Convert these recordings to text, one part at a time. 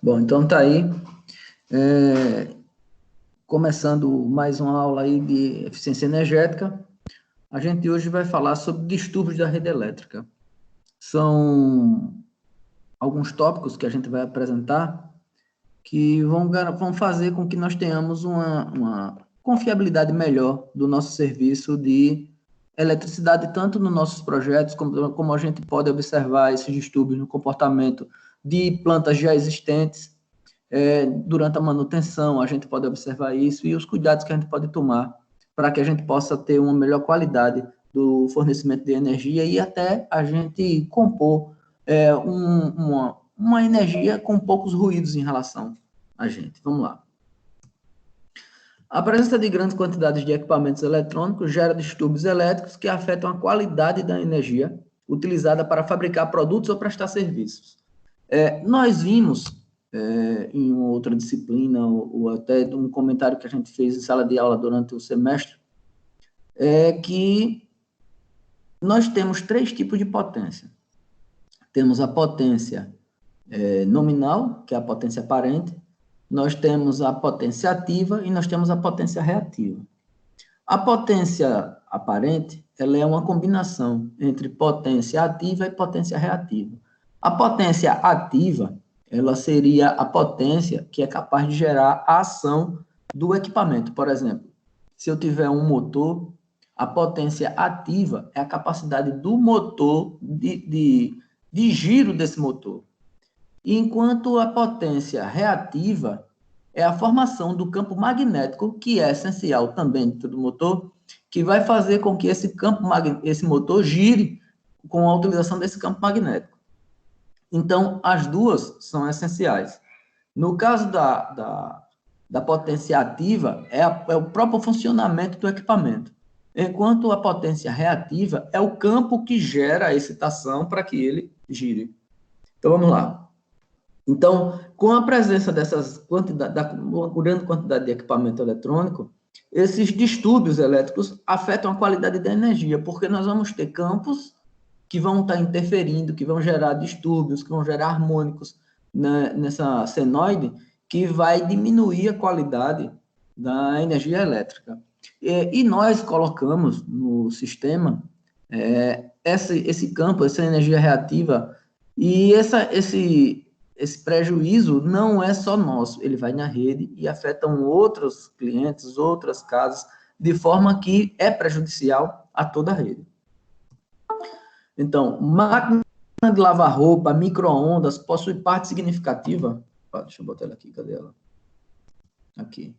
Bom, então tá aí, começando mais uma aula aí de eficiência energética. A gente hoje vai falar sobre distúrbios da rede elétrica. São alguns tópicos que a gente vai apresentar que vão fazer com que nós tenhamos uma confiabilidade melhor do nosso serviço de eletricidade, tanto nos nossos projetos, como a gente pode observar esses distúrbios no comportamento de plantas já existentes. Durante a manutenção, a gente pode observar isso e os cuidados que a gente pode tomar para que a gente possa ter uma melhor qualidade do fornecimento de energia e até a gente compor uma energia com poucos ruídos em relação a gente. Vamos lá. A presença de grandes quantidades de equipamentos eletrônicos gera distúrbios elétricos que afetam a qualidade da energia utilizada para fabricar produtos ou prestar serviços. Nós vimos, em outra disciplina, ou até de um comentário que a gente fez em sala de aula durante o semestre, que nós temos três tipos de potência. Temos a potência nominal, que é a potência aparente, nós temos a potência ativa e nós temos a potência reativa. A potência aparente, ela é uma combinação entre potência ativa e potência reativa. A potência ativa, ela seria a potência que é capaz de gerar a ação do equipamento. Por exemplo, se eu tiver um motor, a potência ativa é a capacidade do motor de giro desse motor. Enquanto a potência reativa é a formação do campo magnético, que é essencial também dentro do motor, que vai fazer com que esse motor gire com a utilização desse campo magnético. Então, as duas são essenciais. No caso da potência ativa, é o próprio funcionamento do equipamento, enquanto a potência reativa é o campo que gera a excitação para que ele gire. Então, vamos lá. Então, com a presença da grande quantidade de equipamento eletrônico, esses distúrbios elétricos afetam a qualidade da energia, porque nós vamos ter campos que vão estar interferindo, que vão gerar distúrbios, que vão gerar harmônicos nessa senoide, que vai diminuir a qualidade da energia elétrica. E nós colocamos no sistema esse campo, essa energia reativa, e esse prejuízo não é só nosso, ele vai na rede e afeta outros clientes, outras casas, de forma que é prejudicial a toda a rede. Então, máquina de lavar roupa, micro-ondas, possui parte significativa. Deixa eu botar ela aqui, cadê ela? Aqui.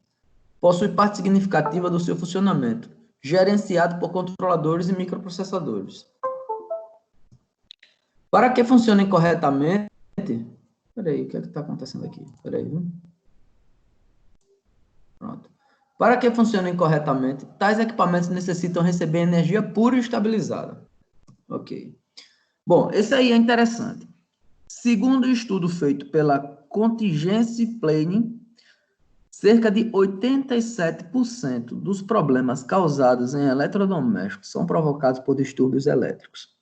Possui parte significativa do seu funcionamento, gerenciado por controladores e microprocessadores. Para que funcionem corretamente... Peraí, o que é que está acontecendo aqui? Peraí, viu? Pronto. Para que funcionem corretamente, tais equipamentos necessitam receber energia pura e estabilizada. Ok. Bom, esse aí é interessante. Segundo o estudo feito pela Contingency Planning, cerca de 87% dos problemas causados em eletrodomésticos são provocados por distúrbios elétricos.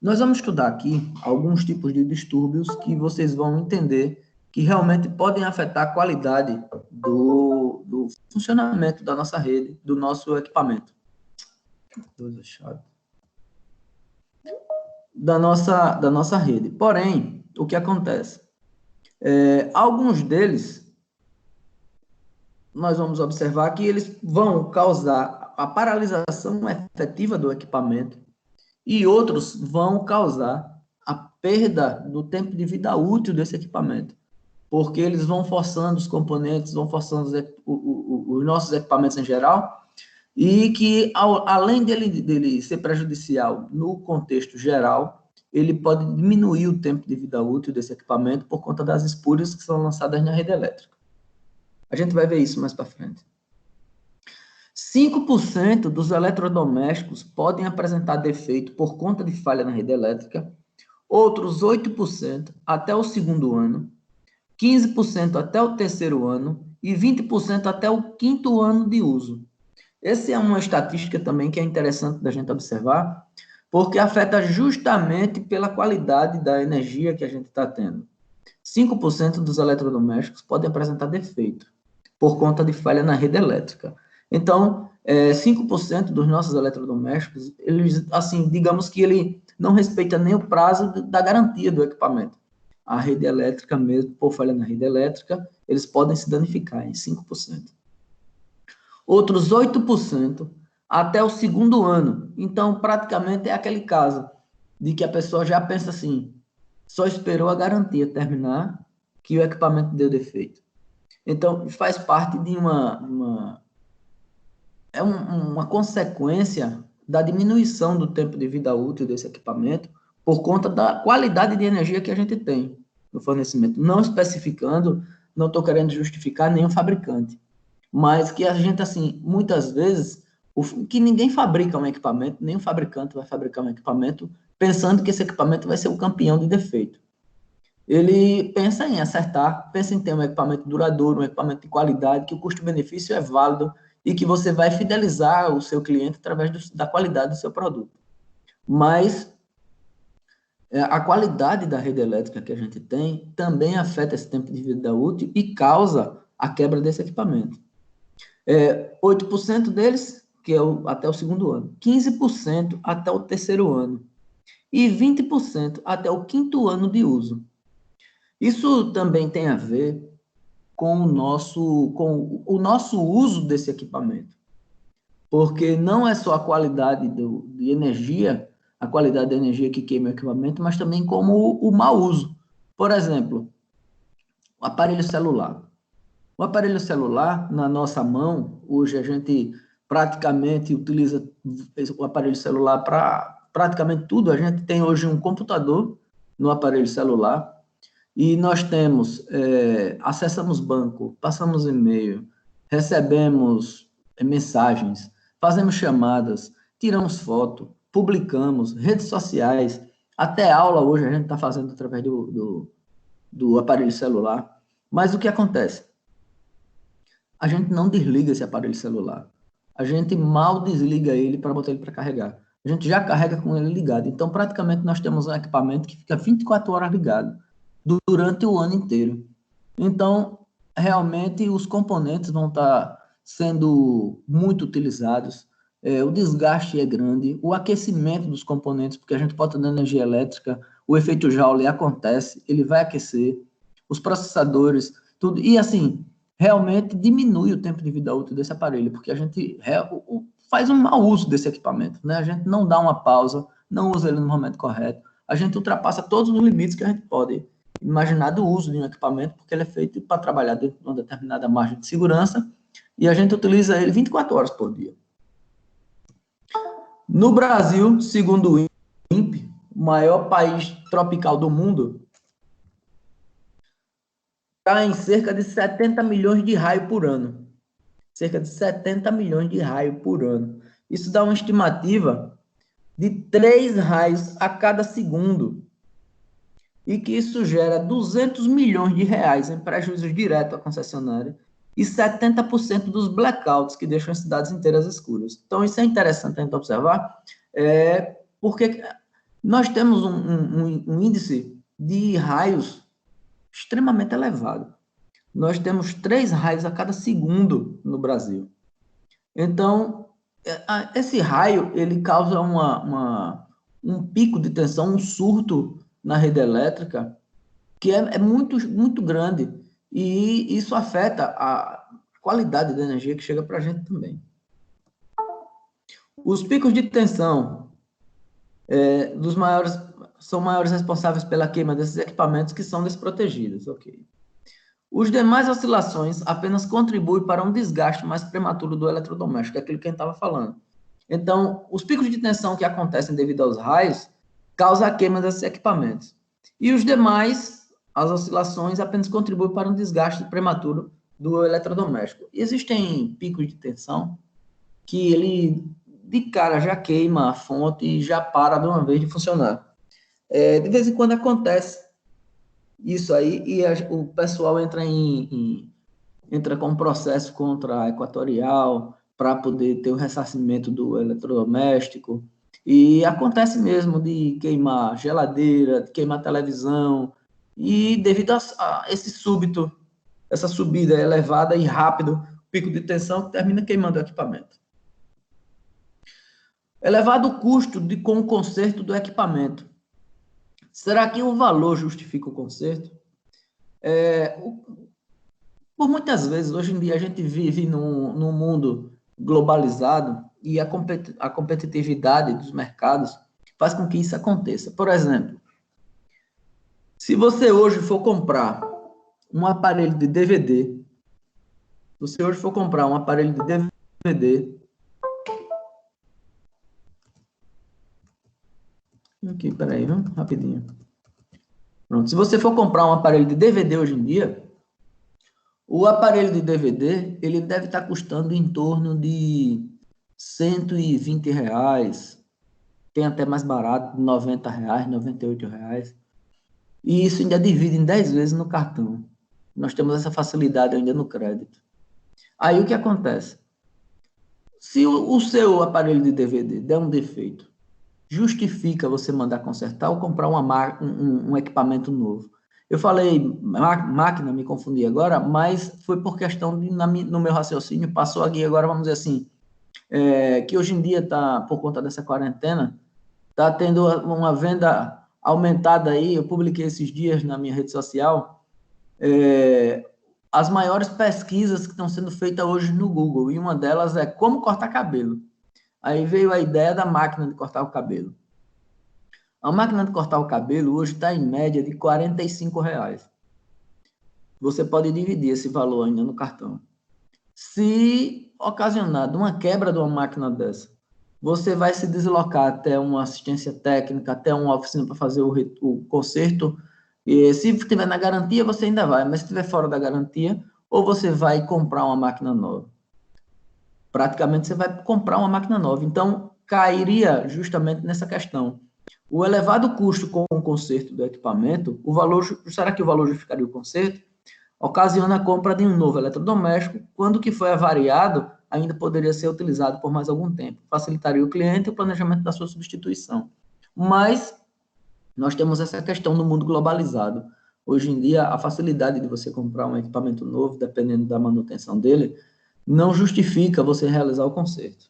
Nós vamos estudar aqui alguns tipos de distúrbios que vocês vão entender que realmente podem afetar a qualidade do funcionamento da nossa rede, do nosso equipamento. Da nossa rede. Porém, o que acontece? Alguns deles, nós vamos observar que eles vão causar a paralisação efetiva do equipamento, e outros vão causar a perda do tempo de vida útil desse equipamento, porque eles vão forçando os componentes, vão forçando os nossos equipamentos em geral, e que, além dele ser prejudicial no contexto geral, ele pode diminuir o tempo de vida útil desse equipamento por conta das espúrias que são lançadas na rede elétrica. A gente vai ver isso mais para frente. 5% dos eletrodomésticos podem apresentar defeito por conta de falha na rede elétrica, outros 8% até o segundo ano, 15% até o terceiro ano e 20% até o quinto ano de uso. Essa é uma estatística também que é interessante da gente observar, porque afeta justamente pela qualidade da energia que a gente está tendo. 5% dos eletrodomésticos podem apresentar defeito por conta de falha na rede elétrica. Então, 5% dos nossos eletrodomésticos, eles, assim, digamos que ele não respeita nem o prazo da garantia do equipamento. A rede elétrica mesmo, por falha na rede elétrica, eles podem se danificar em 5%. Outros 8% até o segundo ano. Então, praticamente é aquele caso de que a pessoa já pensa assim, só esperou a garantia terminar que o equipamento deu defeito. Então, faz parte de uma consequência da diminuição do tempo de vida útil desse equipamento por conta da qualidade de energia que a gente tem no fornecimento. Não especificando, não estou querendo justificar nenhum fabricante, mas que a gente, assim, muitas vezes, que ninguém fabrica um equipamento, nenhum fabricante vai fabricar um equipamento pensando que esse equipamento vai ser o campeão de defeito. Ele pensa em acertar, pensa em ter um equipamento duradouro, um equipamento de qualidade, que o custo-benefício é válido e que você vai fidelizar o seu cliente através da qualidade do seu produto. Mas a qualidade da rede elétrica que a gente tem também afeta esse tempo de vida útil e causa a quebra desse equipamento. 8% deles, que é até o segundo ano, 15% até o terceiro ano e 20% até o quinto ano de uso. Isso também tem a ver com o nosso uso desse equipamento, porque não é só a qualidade de energia, a qualidade da energia que queima o equipamento, mas também como o mau uso. Por exemplo, o aparelho celular. O aparelho celular, na nossa mão, hoje a gente praticamente utiliza o aparelho celular para praticamente tudo. A gente tem hoje um computador no aparelho celular e nós temos, acessamos banco, passamos e-mail, recebemos mensagens, fazemos chamadas, tiramos foto, publicamos, redes sociais, até aula hoje a gente está fazendo através do aparelho celular. Mas o que acontece? A gente não desliga esse aparelho celular. A gente mal desliga ele para botar ele para carregar. A gente já carrega com ele ligado. Então, praticamente, nós temos um equipamento que fica 24 horas ligado durante o ano inteiro. Então, realmente, os componentes vão estar sendo muito utilizados. O desgaste é grande, o aquecimento dos componentes, porque a gente bota na energia elétrica, o efeito Joule acontece, ele vai aquecer, os processadores, tudo. E, assim, realmente diminui o tempo de vida útil desse aparelho, porque a gente faz um mau uso desse equipamento, né? A gente não dá uma pausa, não usa ele no momento correto, a gente ultrapassa todos os limites que a gente pode imaginar do uso de um equipamento, porque ele é feito para trabalhar dentro de uma determinada margem de segurança, e a gente utiliza ele 24 horas por dia. No Brasil, segundo o INPE, o maior país tropical do mundo, está em cerca de 70 milhões de raios por ano. Cerca de 70 milhões de raios por ano. Isso dá uma estimativa de 3 raios a cada segundo. E que isso gera 200 milhões de reais em prejuízos diretos à concessionária e 70% dos blackouts que deixam as cidades inteiras escuras. Então, isso é interessante a gente observar, porque nós temos um índice de raios extremamente elevado. Nós temos 3 raios a cada segundo no Brasil. Então, esse raio, ele causa um pico de tensão, um surto na rede elétrica, que é muito, muito grande, e isso afeta a qualidade da energia que chega para a gente também. Os picos de tensão são maiores responsáveis pela queima desses equipamentos que são desprotegidos. Okay. Os demais oscilações apenas contribuem para um desgaste mais prematuro do eletrodoméstico, é aquilo que a gente estava falando. Então, os picos de tensão que acontecem devido aos raios causam a queima desses equipamentos. E os demais, as oscilações, apenas contribuem para um desgaste prematuro do eletrodoméstico. Existem picos de tensão que ele, de cara, já queima a fonte e já para de uma vez de funcionar. De vez em quando acontece isso aí, e o pessoal entra com um processo contra a Equatorial para poder ter o ressarcimento do eletrodoméstico, e acontece mesmo de queimar geladeira, de queimar televisão, e devido a esse súbito, essa subida elevada e rápido, pico de tensão que termina queimando o equipamento. Elevado o custo com o conserto do equipamento. Será que o valor justifica o conserto? Por muitas vezes, hoje em dia, a gente vive num mundo globalizado e a competitividade dos mercados faz com que isso aconteça. Por exemplo, se você hoje for comprar um aparelho de DVD, aqui, peraí, rapidinho. Pronto, se você for comprar um aparelho de DVD hoje em dia, o aparelho de DVD, ele deve estar custando em torno de R$120, tem até mais barato, R$90, R$98. E isso ainda divide em 10 vezes no cartão. Nós temos essa facilidade ainda no crédito. Aí o que acontece? Se o seu aparelho de DVD der um defeito, justifica você mandar consertar ou comprar um equipamento novo. Eu falei máquina, me confundi agora, mas foi por questão de, no meu raciocínio, passou aqui agora, vamos dizer assim, que hoje em dia, por conta dessa quarentena, está tendo uma venda aumentada aí, eu publiquei esses dias na minha rede social, as maiores pesquisas que estão sendo feitas hoje no Google, e uma delas é como cortar cabelo. Aí veio a ideia da máquina de cortar o cabelo. A máquina de cortar o cabelo hoje está em média de R$45. Você pode dividir esse valor ainda no cartão. Se ocasionado uma quebra de uma máquina dessa, você vai se deslocar até uma assistência técnica, até uma oficina para fazer o conserto. E se estiver na garantia, você ainda vai, mas se estiver fora da garantia, ou você vai comprar uma máquina nova. Praticamente você vai comprar uma máquina nova. Então, cairia justamente nessa questão. O elevado custo com o conserto do equipamento, será que o valor justificaria o conserto? Ocasiona a compra de um novo eletrodoméstico, quando o que foi avariado ainda poderia ser utilizado por mais algum tempo. Facilitaria o cliente e o planejamento da sua substituição. Mas nós temos essa questão no mundo globalizado. Hoje em dia, a facilidade de você comprar um equipamento novo, dependendo da manutenção dele, não justifica você realizar o conserto.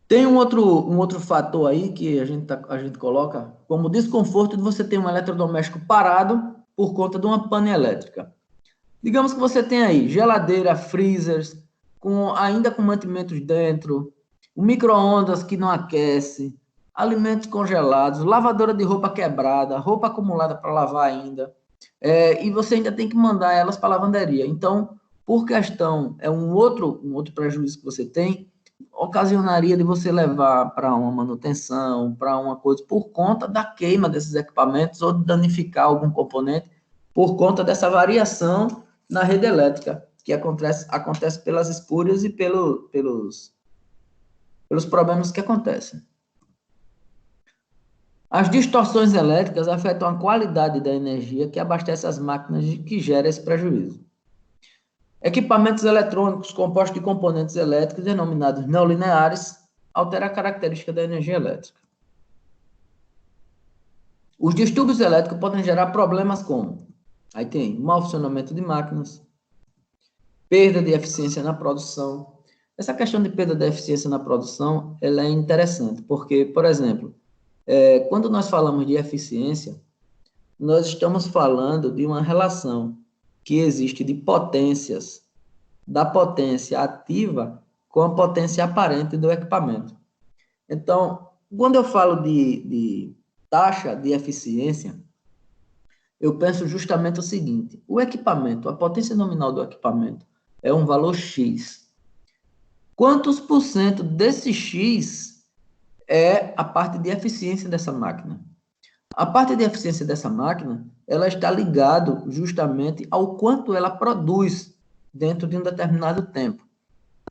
Tem um outro fator aí que a gente coloca como desconforto de você ter um eletrodoméstico parado por conta de uma pane elétrica. Digamos que você tem aí geladeira, freezers, ainda com mantimentos dentro, o micro-ondas que não aquece, alimentos congelados, lavadora de roupa quebrada, roupa acumulada para lavar ainda, e você ainda tem que mandar elas para a lavanderia. Então, por questão, um outro prejuízo que você tem, ocasionaria de você levar para uma manutenção, para uma coisa, por conta da queima desses equipamentos ou de danificar algum componente, por conta dessa variação na rede elétrica, que acontece pelas espúrias e pelos problemas que acontecem. As distorções elétricas afetam a qualidade da energia que abastece as máquinas que gera esse prejuízo. Equipamentos eletrônicos compostos de componentes elétricos denominados não lineares alteram a característica da energia elétrica. Os distúrbios elétricos podem gerar problemas como aí tem mau funcionamento de máquinas, perda de eficiência na produção. Essa questão de perda de eficiência na produção ela é interessante, porque, por exemplo, quando nós falamos de eficiência, nós estamos falando de uma relação que existe de potências, da potência ativa com a potência aparente do equipamento. Então, quando eu falo de taxa de eficiência, eu penso justamente o seguinte: o equipamento, a potência nominal do equipamento é um valor X. Quantos por cento desse X é a parte de eficiência dessa máquina? A parte de eficiência dessa máquina, ela está ligada justamente ao quanto ela produz dentro de um determinado tempo.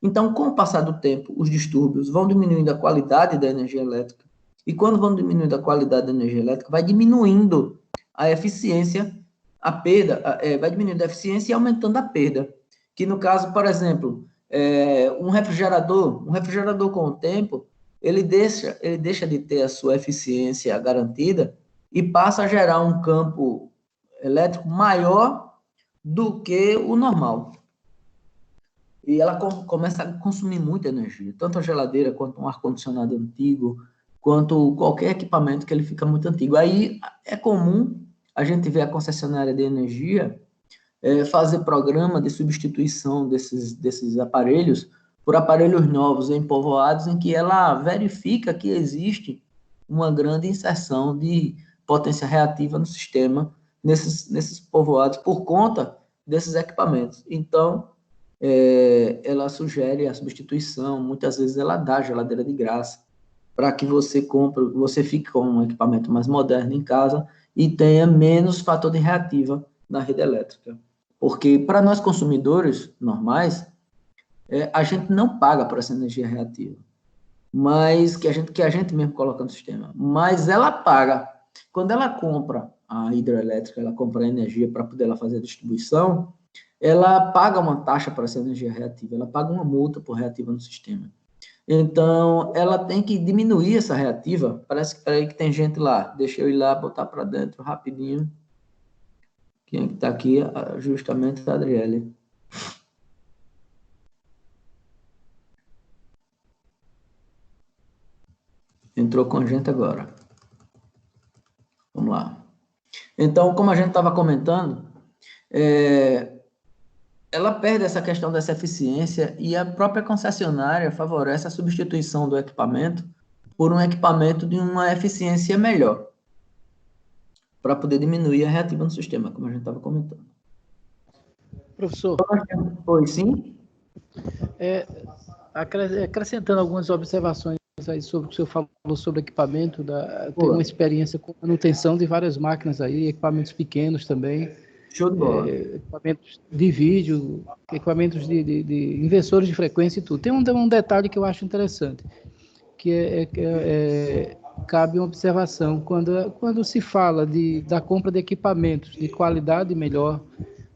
Então, com o passar do tempo, os distúrbios vão diminuindo a qualidade da energia elétrica. E quando vão diminuindo a qualidade da energia elétrica, vai diminuindo a eficiência, a perda, vai diminuindo a eficiência e aumentando a perda. Que no caso, por exemplo, um refrigerador com o tempo, ele deixa de ter a sua eficiência garantida e passa a gerar um campo elétrico maior do que o normal. E ela começa a consumir muita energia, tanto a geladeira, quanto um ar-condicionado antigo, quanto qualquer equipamento que ele fica muito antigo. Aí é comum a gente ver a concessionária de energia fazer programa de substituição desses aparelhos por aparelhos novos em povoados em que ela verifica que existe uma grande inserção de potência reativa no sistema nesses povoados por conta desses equipamentos. Então, ela sugere a substituição, muitas vezes ela dá geladeira de graça, para que você fique com um equipamento mais moderno em casa e tenha menos fator de reativa na rede elétrica. Porque para nós consumidores normais, a gente não paga por essa energia reativa, mas que a gente mesmo coloca no sistema, mas ela paga. Quando ela compra a hidrelétrica, ela compra a energia para poder ela fazer a distribuição, ela paga uma taxa para essa energia reativa, ela paga uma multa por reativa no sistema. Então, ela tem que diminuir essa reativa. Parece que tem gente lá. Deixa eu ir lá, botar para dentro rapidinho. Quem é que está aqui? Justamente a Adriele. Entrou com a gente agora. Vamos lá. Então, como a gente estava comentando, ela perde essa questão dessa eficiência e a própria concessionária favorece a substituição do equipamento por um equipamento de uma eficiência melhor, para poder diminuir a reativa no sistema, como a gente estava comentando. Professor. Oi, sim? Acrescentando algumas observações aí sobre o que o senhor falou sobre equipamento, tem uma experiência com manutenção de várias máquinas aí, equipamentos pequenos também. Show de bola. Equipamentos de vídeo, equipamentos de inversores de frequência e tudo. Tem um detalhe que eu acho interessante, que cabe uma observação. Quando se fala da compra de equipamentos de qualidade melhor,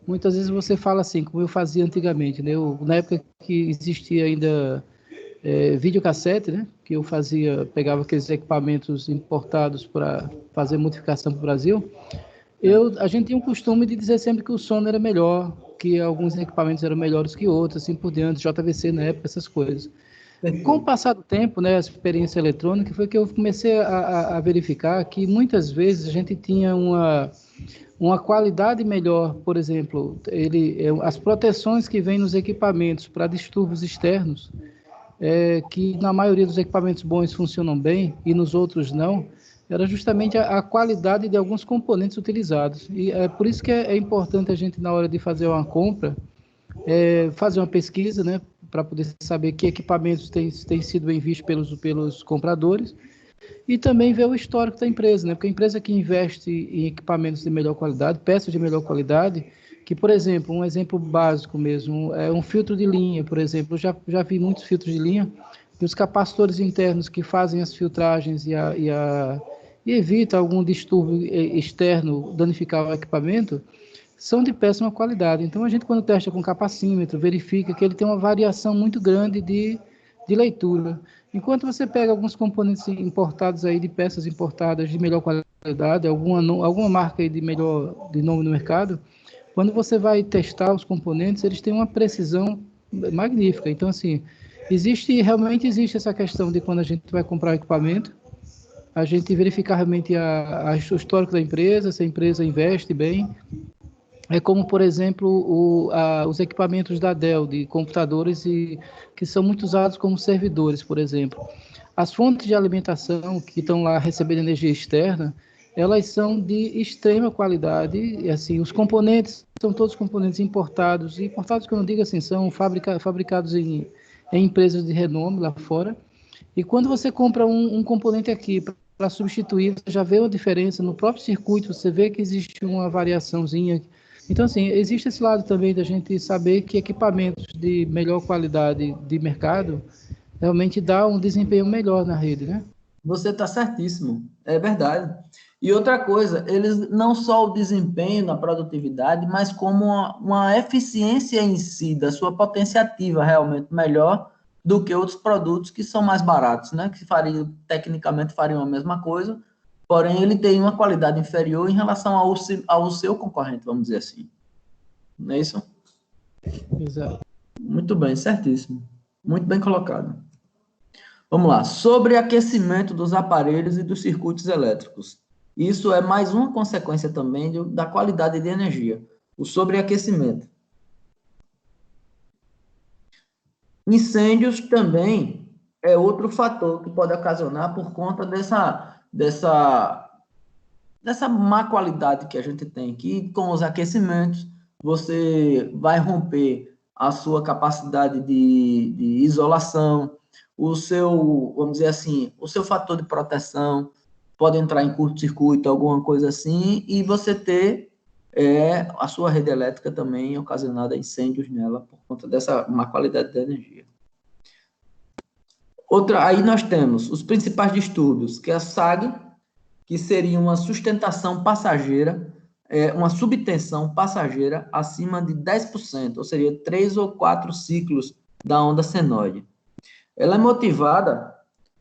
muitas vezes você fala assim, como eu fazia antigamente, né? Na época que existia ainda videocassete, né? Que eu pegava aqueles equipamentos importados para fazer modificação para o Brasil, a gente tinha um costume de dizer sempre que o som era melhor, que alguns equipamentos eram melhores que outros, assim por diante, JVC na época, essas coisas. Com o passar do tempo, né, a experiência eletrônica, foi que eu comecei a verificar que muitas vezes a gente tinha uma qualidade melhor, por exemplo, as proteções que vêm nos equipamentos para distúrbios externos, que na maioria dos equipamentos bons funcionam bem e nos outros não, era justamente a qualidade de alguns componentes utilizados. E é por isso que é importante a gente, na hora de fazer uma compra, fazer uma pesquisa, né, para poder saber que equipamentos têm sido bem vistos pelos compradores, e também ver o histórico da empresa, né, porque a empresa que investe em equipamentos de melhor qualidade, peças de melhor qualidade, que, por exemplo, um exemplo básico mesmo, é um filtro de linha, por exemplo, eu já vi muitos filtros de linha, e os capacitores internos que fazem as filtragens e evita algum distúrbio externo danificar o equipamento, são de péssima qualidade. Então, a gente, quando testa com capacímetro, verifica que ele tem uma variação muito grande de leitura. Enquanto você pega alguns componentes importados aí, de peças importadas de melhor qualidade, alguma marca aí de nome no mercado, quando você vai testar os componentes, eles têm uma precisão magnífica. Então, assim, realmente existe essa questão de quando a gente vai comprar um equipamento, a gente verificar realmente o histórico da empresa, se a empresa investe bem. É como, por exemplo, os equipamentos da Dell, de computadores, que são muito usados como servidores, por exemplo. As fontes de alimentação que estão lá recebendo energia externa, elas são de extrema qualidade, e assim, os componentes são todos componentes importados, que eu não digo assim, são fabricados em empresas de renome lá fora, e quando você compra um componente aqui para substituir, você já vê a diferença no próprio circuito, você vê que existe uma variaçãozinha. Então, assim, existe esse lado também da gente saber que equipamentos de melhor qualidade de mercado realmente dá um desempenho melhor na rede, né? Você está certíssimo, é verdade. E outra coisa, eles não só o desempenho na produtividade, mas como uma eficiência em si, da sua potência ativa realmente melhor do que outros produtos que são mais baratos, né? Que tecnicamente fariam a mesma coisa, porém ele tem uma qualidade inferior em relação ao seu concorrente, vamos dizer assim. Não é isso? Exato. Muito bem, certíssimo. Muito bem colocado. Vamos lá. Sobreaquecimento dos aparelhos e dos circuitos elétricos. Isso é mais uma consequência também da qualidade de energia. O sobreaquecimento. Incêndios também é outro fator que pode ocasionar por conta dessa má qualidade que a gente tem, que com os aquecimentos você vai romper a sua capacidade de isolação, o seu, vamos dizer assim, o seu fator de proteção pode entrar em curto-circuito, alguma coisa assim, e você ter a sua rede elétrica também ocasionada incêndios nela por conta dessa má qualidade da energia. Aí nós temos os principais distúrbios, que é a SAG, que seria uma sustentação passageira, uma subtensão passageira acima de 10%, ou seria 3 ou 4 ciclos da onda senoide. Ela é motivada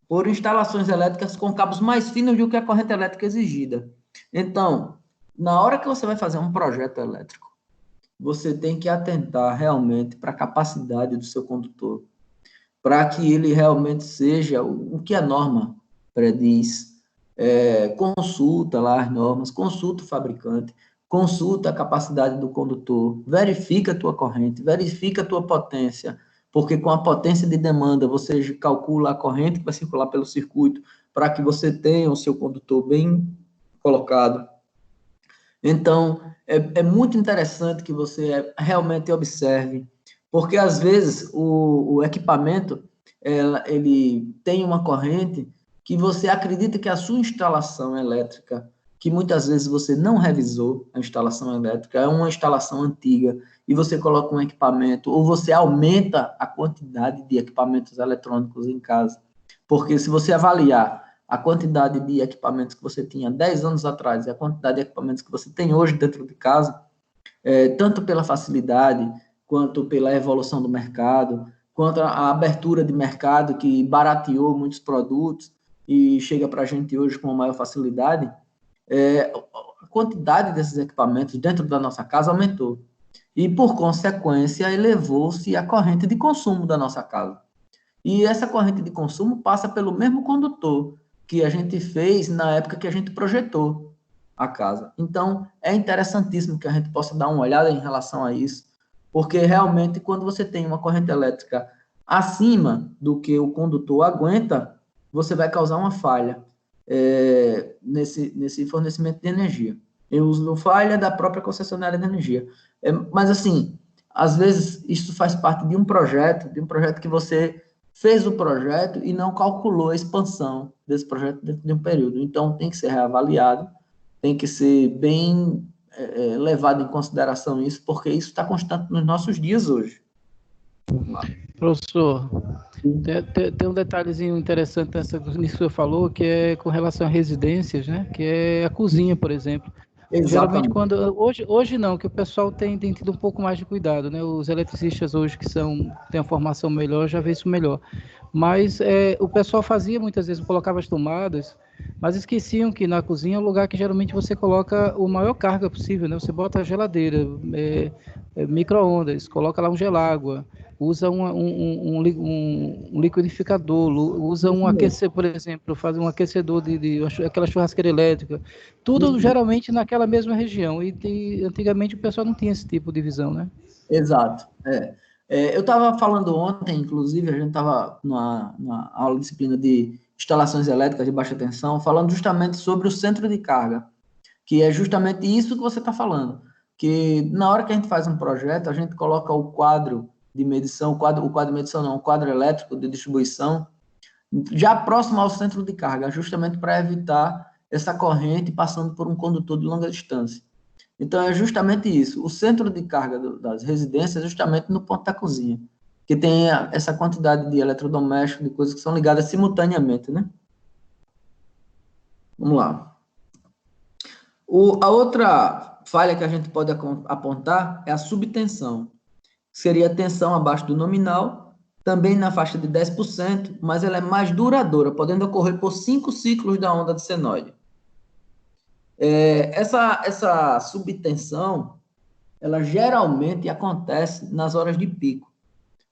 por instalações elétricas com cabos mais finos do que a corrente elétrica exigida. Então, na hora que você vai fazer um projeto elétrico, você tem que atentar realmente para a capacidade do seu condutor, para que ele realmente seja o que a norma prediz. Consulta lá as normas, consulta o fabricante, consulta a capacidade do condutor, verifica a tua corrente, verifica a tua potência, porque com a potência de demanda você calcula a corrente que vai circular pelo circuito para que você tenha o seu condutor bem colocado. Então, é muito interessante que você realmente observe, porque às vezes o equipamento ele tem uma corrente que você acredita que a sua instalação elétrica, que muitas vezes você não revisou a instalação elétrica, é uma instalação antiga, e você coloca um equipamento, ou você aumenta a quantidade de equipamentos eletrônicos em casa. Porque se você avaliar a quantidade de equipamentos que você tinha 10 anos atrás e a quantidade de equipamentos que você tem hoje dentro de casa, tanto pela facilidade, quanto pela evolução do mercado, quanto a abertura de mercado que barateou muitos produtos e chega para a gente hoje com maior facilidade, a quantidade desses equipamentos dentro da nossa casa aumentou. E, por consequência, elevou-se a corrente de consumo da nossa casa. E essa corrente de consumo passa pelo mesmo condutor que a gente fez na época que a gente projetou a casa. Então, é interessantíssimo que a gente possa dar uma olhada em relação a isso, porque realmente, quando você tem uma corrente elétrica acima do que o condutor aguenta, você vai causar uma falha nesse fornecimento de energia. Eu uso falha da própria concessionária de energia. Mas, assim, às vezes, isso faz parte de um projeto que você fez o projeto e não calculou a expansão desse projeto dentro de um período. Então, tem que ser reavaliado, tem que ser bem levado em consideração isso, porque isso está constante nos nossos dias hoje. Professor, tem um detalhezinho interessante nisso que você falou, que é com relação a residências, né? Que é a cozinha, por exemplo. Exatamente. Geralmente, hoje não, que o pessoal tem tido um pouco mais de cuidado, né? Os eletricistas hoje que têm a formação melhor já vê isso melhor. Mas o pessoal fazia muitas vezes, colocava as tomadas, mas esqueciam que na cozinha é o lugar que geralmente você coloca o maior carga possível, né? Você bota a geladeira, micro-ondas, coloca lá um gelágua, usa um liquidificador, usa um aquecedor, por exemplo, faz um aquecedor de aquela churrasqueira elétrica, tudo geralmente naquela mesma região, e antigamente o pessoal não tinha esse tipo de visão, né? Exato, eu estava falando ontem, inclusive, a gente estava na aula de disciplina de instalações elétricas de baixa tensão, falando justamente sobre o centro de carga, que é justamente isso que você está falando, que na hora que a gente faz um projeto, a gente coloca o quadro de medição, o quadro elétrico de distribuição, já próximo ao centro de carga, justamente para evitar essa corrente passando por um condutor de longa distância. Então, é justamente isso. O centro de carga das residências é justamente no ponto da cozinha, que tem essa quantidade de eletrodomésticos, de coisas que são ligadas simultaneamente, né? Vamos lá. A outra falha que a gente pode apontar é a subtensão. Seria a tensão abaixo do nominal, também na faixa de 10%, mas ela é mais duradoura, podendo ocorrer por 5 ciclos da onda de senoide. Essa subtensão, ela geralmente acontece nas horas de pico.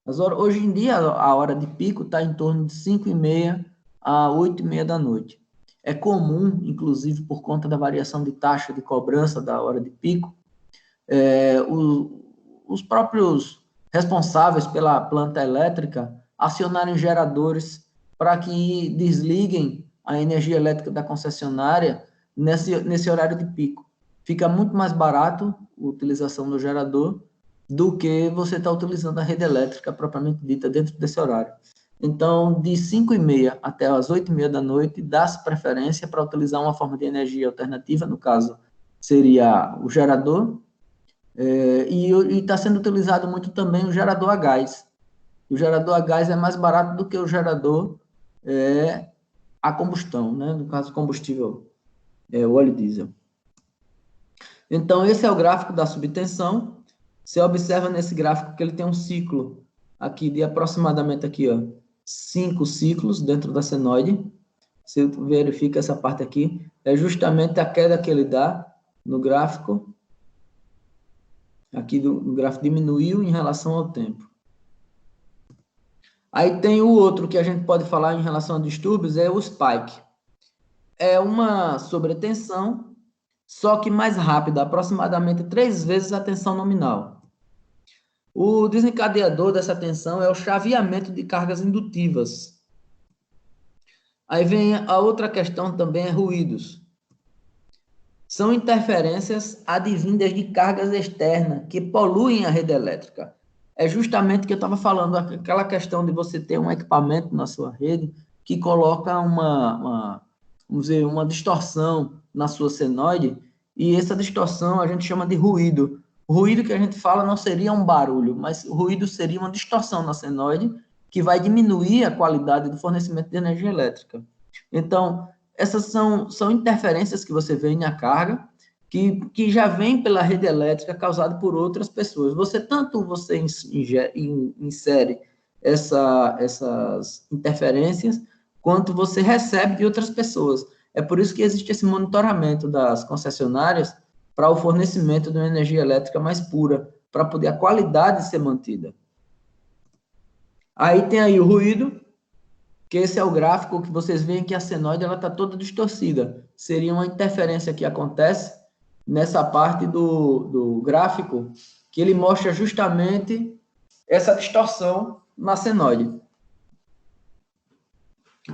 Hoje em dia, a hora de pico está em torno de 5h30 a 8h30 da noite. É comum, inclusive por conta da variação de taxa de cobrança da hora de pico, os próprios responsáveis pela planta elétrica acionarem geradores para que desliguem a energia elétrica da concessionária nesse horário de pico. Fica muito mais barato a utilização do gerador do que você está utilizando a rede elétrica propriamente dita dentro desse horário. Então, de 5h30 até as 8h30 da noite, dá-se preferência para utilizar uma forma de energia alternativa, no caso, seria o gerador, e está sendo utilizado muito também o gerador a gás. O gerador a gás é mais barato do que o gerador a combustão, né? No caso, combustível, o óleo diesel. Então, esse é o gráfico da subtensão. Você observa nesse gráfico que ele tem um ciclo aqui de aproximadamente aqui, 5 ciclos dentro da senoide. Você verifica essa parte aqui, é justamente a queda que ele dá no gráfico. Aqui do gráfico diminuiu em relação ao tempo. Aí tem o outro que a gente pode falar em relação a distúrbios, é o spike. É uma sobretensão, só que mais rápida, aproximadamente 3 vezes a tensão nominal. O desencadeador dessa tensão é o chaveamento de cargas indutivas. Aí vem a outra questão também, é ruídos. São interferências advindas de cargas externas que poluem a rede elétrica. É justamente o que eu estava falando, aquela questão de você ter um equipamento na sua rede que coloca vamos dizer, uma distorção na sua senoide, e essa distorção a gente chama de ruído. O ruído que a gente fala não seria um barulho, mas o ruído seria uma distorção na senoide que vai diminuir a qualidade do fornecimento de energia elétrica. Então, essas são interferências que você vê na carga, que já vem pela rede elétrica causada por outras pessoas. Tanto você insere essas interferências, quanto você recebe de outras pessoas. É por isso que existe esse monitoramento das concessionárias para o fornecimento de uma energia elétrica mais pura, para poder a qualidade ser mantida. Aí tem aí o ruído, que esse é o gráfico que vocês veem que a senoide está toda distorcida. Seria uma interferência que acontece nessa parte do gráfico, que ele mostra justamente essa distorção na senoide.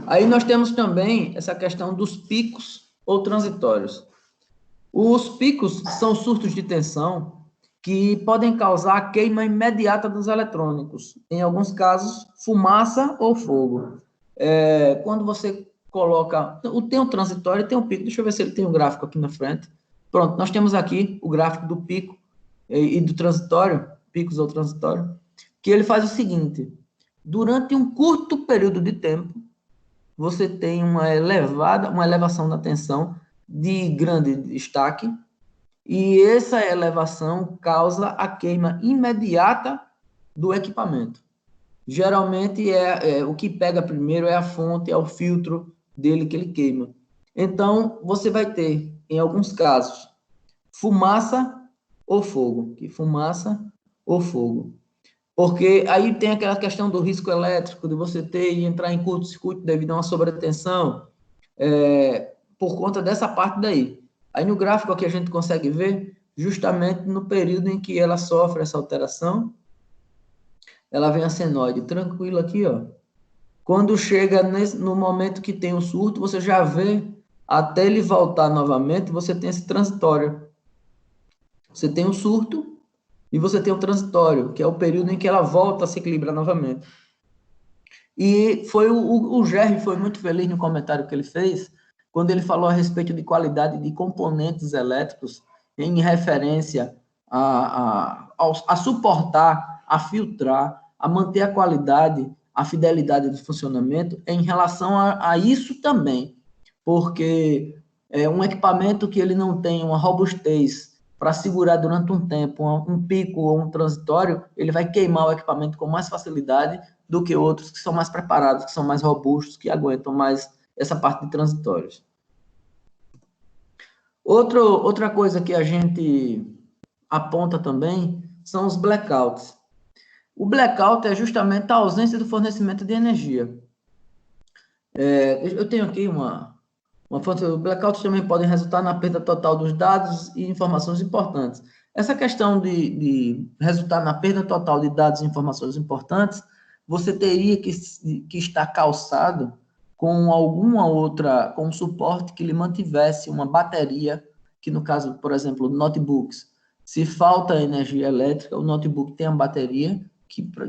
Aí nós temos também essa questão dos picos ou transitórios. Os picos são surtos de tensão que podem causar a queima imediata dos eletrônicos, em alguns casos, fumaça ou fogo. Quando você coloca... Tem um transitório e tem um pico. Deixa eu ver se ele tem um gráfico aqui na frente. Pronto, nós temos aqui o gráfico do pico e do transitório, picos ou transitório, que ele faz o seguinte: durante um curto período de tempo, você tem uma elevação da tensão de grande destaque, e essa elevação causa a queima imediata do equipamento. Geralmente, o que pega primeiro é a fonte, é o filtro dele que ele queima. Então, você vai ter, em alguns casos, fumaça ou fogo. Fumaça ou fogo. Porque aí tem aquela questão do risco elétrico, de você ter e entrar em curto-circuito devido a uma sobretensão, por conta dessa parte daí. Aí no gráfico aqui a gente consegue ver justamente no período em que ela sofre essa alteração, ela vem a senoide tranquila aqui, ó. Quando chega no momento que tem o surto, você já vê, até ele voltar novamente, você tem esse transitório. Você tem o surto e você tem o transitório, que é o período em que ela volta a se equilibrar novamente. E o Gerry foi muito feliz no comentário que ele fez, quando ele falou a respeito de qualidade de componentes elétricos em referência a suportar, a filtrar, a manter a qualidade, a fidelidade do funcionamento em relação a isso também, porque um equipamento que ele não tem uma robustez para segurar durante um tempo um pico ou um transitório, ele vai queimar o equipamento com mais facilidade do que outros que são mais preparados, que são mais robustos, que aguentam mais essa parte de transitórios. Outra coisa que a gente aponta também são os blackouts. O blackout é justamente a ausência do fornecimento de energia. Eu tenho aqui uma fonte. Blackouts também podem resultar na perda total dos dados e informações importantes. Essa questão de resultar na perda total de dados e informações importantes, você teria que estar calçado com com um suporte que lhe mantivesse uma bateria, que no caso, por exemplo, notebooks, se falta energia elétrica, o notebook tem uma bateria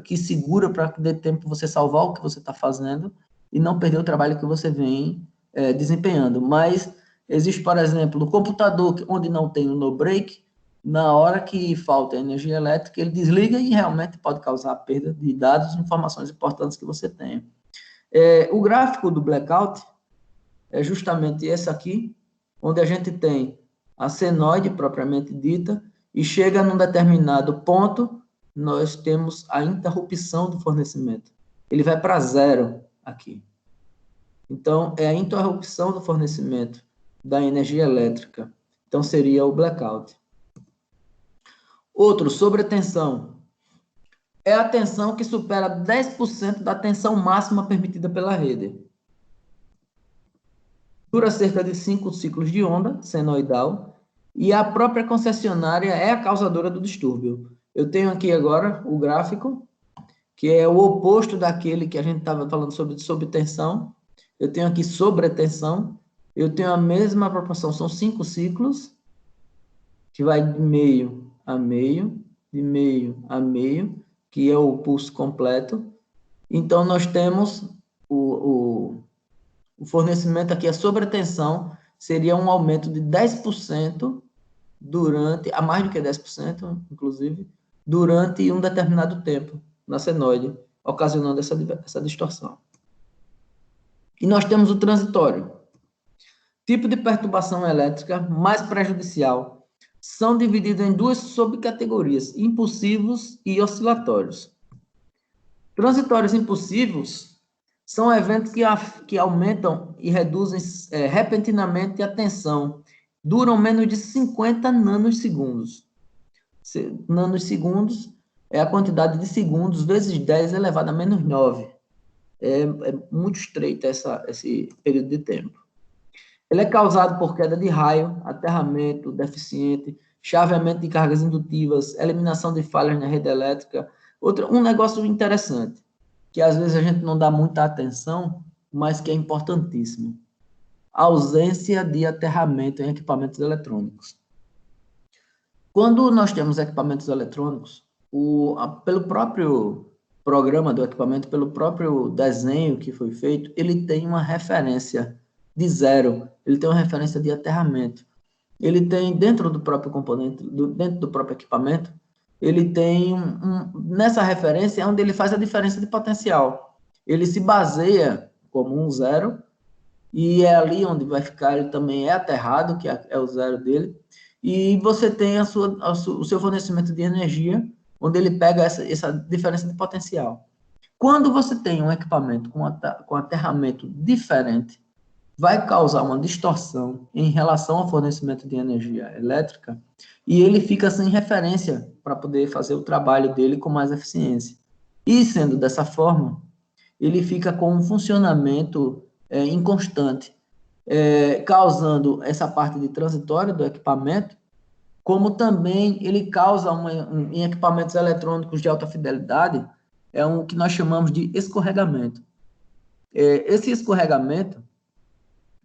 que segura para que dê tempo você salvar o que você está fazendo e não perder o trabalho que você vem desempenhando. Mas existe, por exemplo, no computador, onde não tem o no-break, na hora que falta energia elétrica, ele desliga e realmente pode causar perda de dados e informações importantes que você tenha. O gráfico do blackout é justamente esse aqui, onde a gente tem a senoide propriamente dita, e chega num determinado ponto, nós temos a interrupção do fornecimento. Ele vai para zero aqui. Então, é a interrupção do fornecimento da energia elétrica. Então, seria o blackout. Outro, sobretensão. É a tensão que supera 10% da tensão máxima permitida pela rede. Dura cerca de 5 ciclos de onda senoidal e a própria concessionária é a causadora do distúrbio. Eu tenho aqui agora o gráfico, que é o oposto daquele que a gente estava falando sobre sobretensão. Eu tenho aqui sobretensão, eu tenho a mesma proporção, são 5 ciclos, que vai de meio a meio, de meio a meio, que é o pulso completo. Então, nós temos o fornecimento aqui, a sobretensão, seria um aumento de 10% a mais do que 10%, inclusive, durante um determinado tempo na senoide, ocasionando essa distorção. E nós temos o transitório. Tipo de perturbação elétrica mais prejudicial são divididos em duas subcategorias, impulsivos e oscilatórios. Transitórios impulsivos são eventos que aumentam e reduzem repentinamente a tensão, duram menos de 50 nanossegundos. Nanossegundos é a quantidade de segundos vezes 10 elevado a menos 9. É muito estreito esse período de tempo. Ele é causado por queda de raio, aterramento deficiente, chaveamento de cargas indutivas, eliminação de falhas na rede elétrica. Um negócio interessante, que às vezes a gente não dá muita atenção, mas que é importantíssimo. A ausência de aterramento em equipamentos eletrônicos. Quando nós temos equipamentos eletrônicos, pelo próprio programa do equipamento, pelo próprio desenho que foi feito, ele tem uma referência de zero, ele tem uma referência de aterramento. Ele tem, dentro do próprio componente, dentro do próprio equipamento, ele tem nessa referência é onde ele faz a diferença de potencial. Ele se baseia como um zero, e é ali onde vai ficar, ele também é aterrado, que é o zero dele, e você tem o seu fornecimento de energia, onde ele pega essa diferença de potencial. Quando você tem um equipamento com aterramento diferente, vai causar uma distorção em relação ao fornecimento de energia elétrica e ele fica sem referência para poder fazer o trabalho dele com mais eficiência. E, sendo dessa forma, ele fica com um funcionamento inconstante, causando essa parte de transitório do equipamento, como também ele causa em equipamentos eletrônicos de alta fidelidade, o que nós chamamos de escorregamento. Esse escorregamento,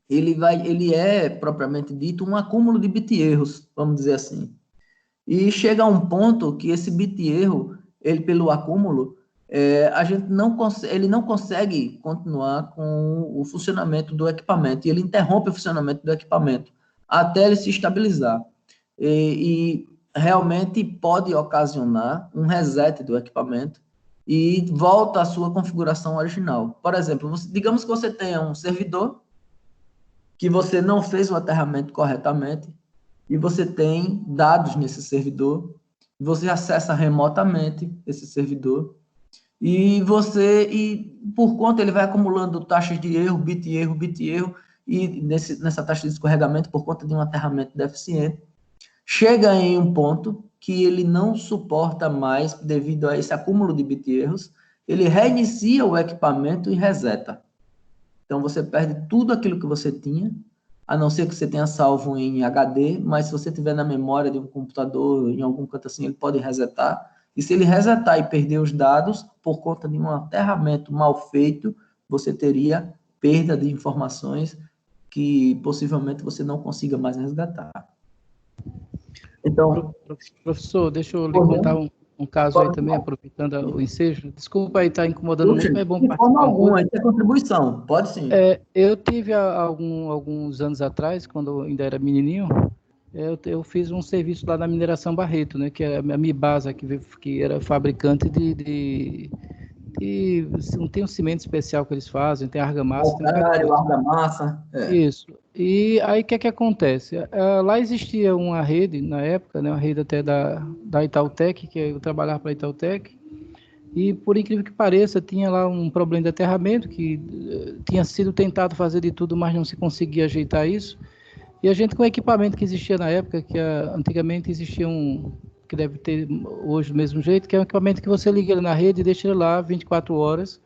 ele é, propriamente dito, um acúmulo de bit-erros, vamos dizer assim. E chega a um ponto que esse bit-erro, pelo acúmulo, ele não consegue continuar com o funcionamento do equipamento, e ele interrompe o funcionamento do equipamento, até ele se estabilizar. E realmente pode ocasionar um reset do equipamento e volta à sua configuração original. Por exemplo, digamos que você tenha um servidor que você não fez o aterramento corretamente e você tem dados nesse servidor, você acessa remotamente esse servidor e por conta ele vai acumulando taxas de erro, bit erro, e nessa taxa de escorregamento, por conta de um aterramento deficiente, chega em um ponto que ele não suporta mais, devido a esse acúmulo de bit erros, ele reinicia o equipamento e reseta. Então, você perde tudo aquilo que você tinha, a não ser que você tenha salvo em HD, mas se você tiver na memória de um computador, em algum canto assim, ele pode resetar. E se ele resetar e perder os dados, por conta de um aterramento mal feito, você teria perda de informações que possivelmente você não consiga mais resgatar. Então, professor, deixa eu lhe contar um caso aí também, aproveitando o ensejo. Desculpa aí estar incomodando muito, mas é bom de participar. forma alguma, isso é contribuição, pode sim. Eu tive alguns anos atrás, quando eu ainda era menininho, eu fiz um serviço lá na Mineração Barreto, né, que é a Mibasa, que era fabricante tem um cimento especial que eles fazem, tem argamassa, tem argamassa. Isso. E aí o que é que acontece? Lá existia uma rede, na época, né, uma rede até da Itautec, que eu trabalhava para a Itautec, e por incrível que pareça, tinha lá um problema de aterramento, que tinha sido tentado fazer de tudo, mas não se conseguia ajeitar isso. E a gente, com o equipamento que existia na época, que antigamente existia que deve ter hoje do mesmo jeito, que é um equipamento que você liga ele na rede e deixa ele lá 24 horas,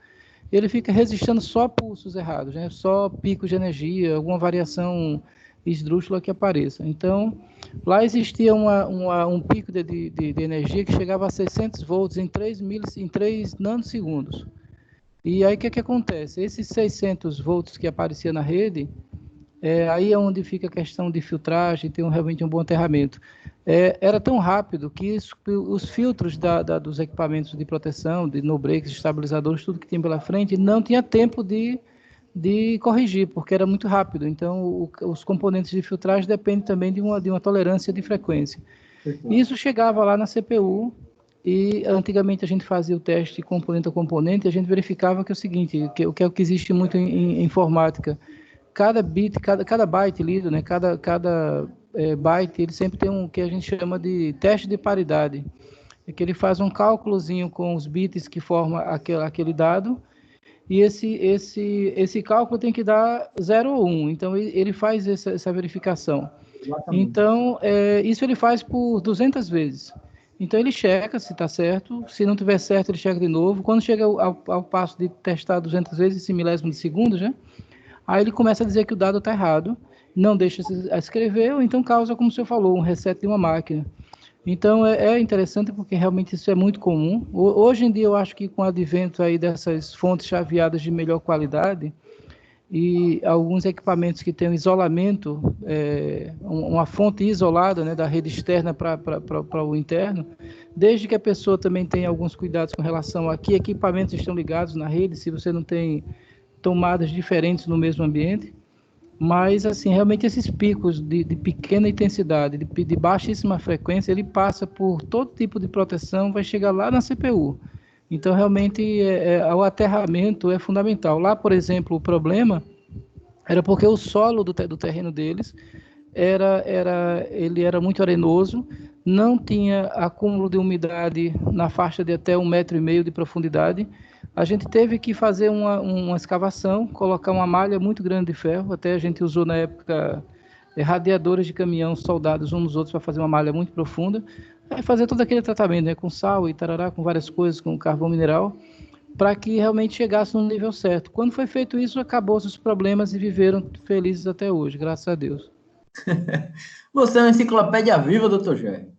ele fica registrando só pulsos errados, né? Só picos de energia, alguma variação esdrúxula que apareça. Então, lá existia um pico de energia que chegava a 600 volts em 3 nanosegundos. E aí o que acontece? Esses 600 volts que aparecia na rede, aí é onde fica a questão de filtragem, tem realmente um bom aterramento. Era tão rápido que os filtros dos equipamentos de proteção, de no-breaks, estabilizadores, tudo que tinha pela frente, não tinha tempo de corrigir, porque era muito rápido. Então, os componentes de filtragem dependem também de uma tolerância de frequência. Isso chegava lá na CPU, e antigamente a gente fazia o teste componente a componente, e a gente verificava que é o seguinte, o que existe muito em informática, cada bit, cada byte lido, né, cada byte, ele sempre tem um que a gente chama de teste de paridade, é que ele faz um cálculozinho com os bits que formam aquele dado, e esse cálculo tem que dar 0 ou 1, então ele faz essa verificação. Exatamente. Então, isso ele faz por 200 vezes. Então, ele checa se está certo, se não tiver certo, ele checa de novo. Quando chega ao passo de testar 200 vezes, esse milésimo de segundo, né? Aí ele começa a dizer que o dado está errado, não deixa escrever, ou então causa, como o senhor falou, um reset de uma máquina. Então, é interessante porque realmente isso é muito comum. Hoje em dia, eu acho que com o advento aí dessas fontes chaveadas de melhor qualidade e alguns equipamentos que têm um isolamento, uma fonte isolada, né, da rede externa para o interno, desde que a pessoa também tenha alguns cuidados com relação a que equipamentos estão ligados na rede, se você não tem tomadas diferentes no mesmo ambiente, mas assim, realmente esses picos de pequena intensidade, de baixíssima frequência, ele passa por todo tipo de proteção, vai chegar lá na CPU. Então, realmente, o aterramento é fundamental. Lá, por exemplo, o problema era porque o solo do terreno deles ele era muito arenoso, não tinha acúmulo de umidade na faixa de até 1,5 metro de profundidade. A gente teve que fazer uma escavação, colocar uma malha muito grande de ferro, até a gente usou na época radiadores de caminhão soldados uns nos outros para fazer uma malha muito profunda, e fazer todo aquele tratamento, né, com sal e tarará, com várias coisas, com carvão mineral, para que realmente chegasse no nível certo. Quando foi feito isso, acabou os problemas e viveram felizes até hoje, graças a Deus. Você é uma enciclopédia viva, doutor Jair.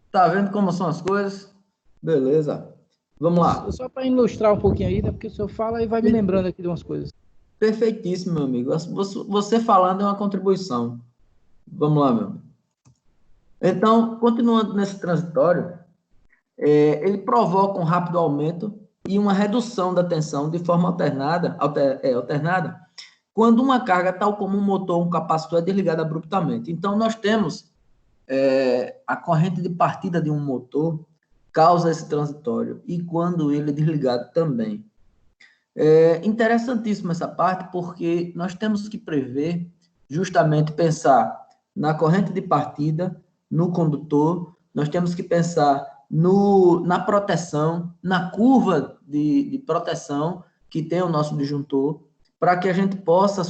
Tá vendo como são as coisas? Beleza. Vamos lá. Só para ilustrar um pouquinho aí, né, porque o senhor fala e vai me lembrando aqui de umas coisas. Perfeitíssimo, meu amigo. Você falando é uma contribuição. Vamos lá, meu amigo. Então, continuando nesse transitório, ele provoca um rápido aumento e uma redução da tensão de forma alternada, quando uma carga, tal como um motor ou um capacitor, é desligada abruptamente. Então, nós temos a corrente de partida de um motor causa esse transitório, e quando ele é desligado também. É interessantíssima essa parte, porque nós temos que prever, justamente pensar na corrente de partida, no condutor, nós temos que pensar na proteção, na curva de proteção que tem o nosso disjuntor, para que a gente possa